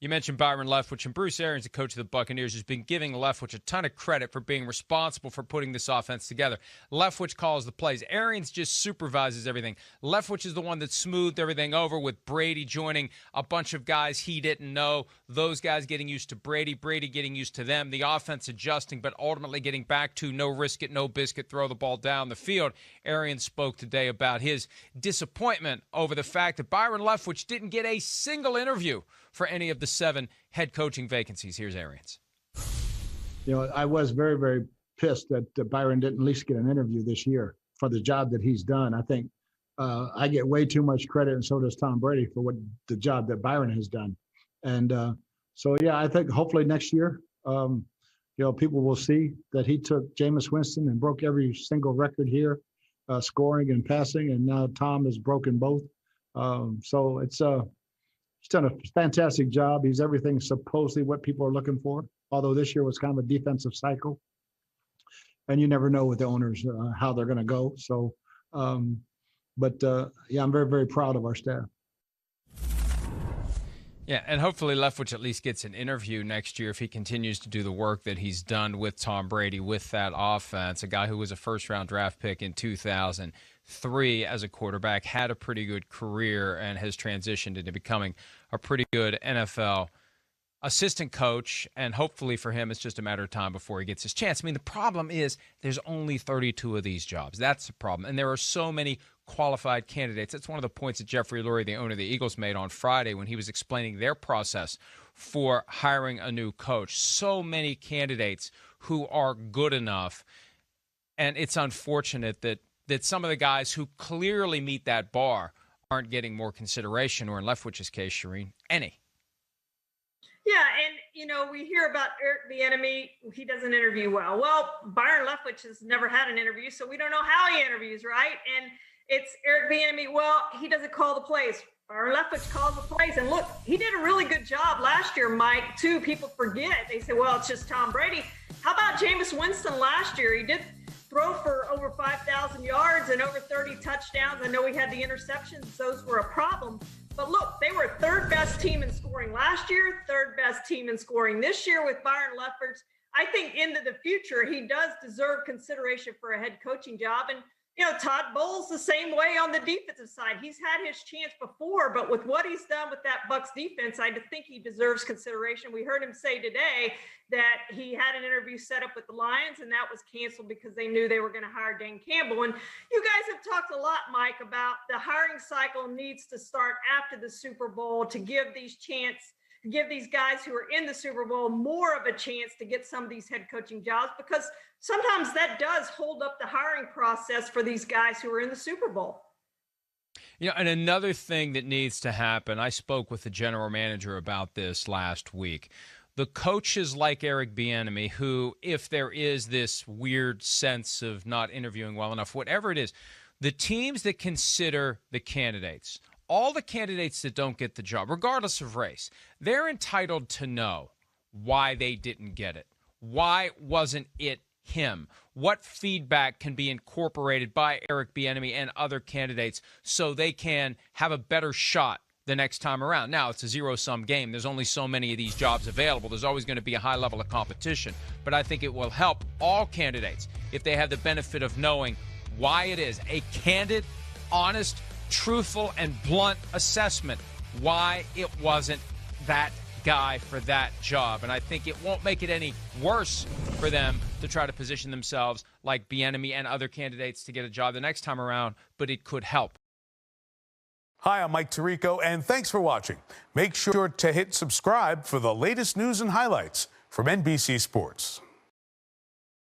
You mentioned Byron Leftwich, and Bruce Arians, the coach of the Buccaneers, has been giving Leftwich a ton of credit for being responsible for putting this offense together. Leftwich calls the plays. Arians just supervises everything. Leftwich is the one that smoothed everything over with Brady joining a bunch of guys he didn't know, those guys getting used to Brady, Brady getting used to them, the offense adjusting, but ultimately getting back to no risk it, no biscuit, throw the ball down the field. Arians spoke today about his disappointment over the fact that Byron Leftwich didn't get a single interview for any of the 7 head coaching vacancies. Here's Arians. You know, I was very, very pissed that Byron didn't at least get an interview this year for the job that he's done. I think I get way too much credit, and so does Tom Brady, for what the job that Byron has done. And so, yeah, I think hopefully next year, you know, people will see that he took Jameis Winston and broke every single record here, scoring and passing, and now Tom has broken both. So it's he's done a fantastic job. He's everything supposedly what people are looking for, although this year was kind of a defensive cycle. And you never know with the owners how they're going to go. So, yeah, I'm very, very proud of our staff. Yeah, and hopefully Leftwich at least gets an interview next year if he continues to do the work that he's done with Tom Brady, with that offense, a guy who was a first-round draft pick in 2003 as a quarterback, had a pretty good career, and has transitioned into becoming a pretty good NFL assistant coach, and hopefully for him it's just a matter of time before he gets his chance. I mean, the problem is there's only 32 of these jobs. That's the problem, and there are so many qualified candidates. That's one of the points that Jeffrey Lurie, the owner of the Eagles, made on Friday when he was explaining their process for hiring a new coach. So many candidates who are good enough, and it's unfortunate that some of the guys who clearly meet that bar aren't getting more consideration, or in Leftwich's case, Charean, any. Yeah, and, you know, we hear about Eric Bieniemy. He doesn't interview well. Well, Byron Leftwich has never had an interview, so we don't know how he interviews, right? And it's Eric Bieniemy, well, he doesn't call the plays. Byron Leftwich calls the plays. And look, he did a really good job last year, Mike, too. People forget. They say, well, it's just Tom Brady. How about Jameis Winston last year? He did throw for over 5,000 yards and over 30 touchdowns. I know he had the interceptions. Those were a problem. But look, they were third best team in scoring last year, third best team in scoring this year with Byron Leftwich. I think into the future, he does deserve consideration for a head coaching job. And, you know, Todd Bowles the same way on the defensive side. He's had his chance before, but with what he's done with that Bucs defense, I think he deserves consideration. We heard him say today that he had an interview set up with the Lions, and that was canceled because they knew they were going to hire Dan Campbell. And you guys have talked a lot, Mike, about the hiring cycle needs to start after the Super Bowl to give these guys who are in the Super Bowl more of a chance to get some of these head coaching jobs, because sometimes that does hold up the hiring process for these guys who are in the Super Bowl. You know, and another thing that needs to happen, I spoke with the general manager about this last week. The coaches like Eric Bieniemy, who, if there is this weird sense of not interviewing well enough, whatever it is, the teams that consider the candidates, all the candidates that don't get the job, regardless of race, they're entitled to know why they didn't get it. Why wasn't it him? What feedback can be incorporated by Eric Bieniemy and other candidates so they can have a better shot the next time around? Now, it's a zero-sum game. There's only so many of these jobs available. There's always going to be a high level of competition. But I think it will help all candidates if they have the benefit of knowing why it is a candid, honest, truthful, and blunt assessment why it wasn't that guy for that job. And I think it won't make it any worse for them to try to position themselves like Bieniemy and other candidates to get a job the next time around, but it could help. Hi, I'm Mike Tirico, and thanks for watching. Make sure to hit subscribe for the latest news and highlights from NBC Sports.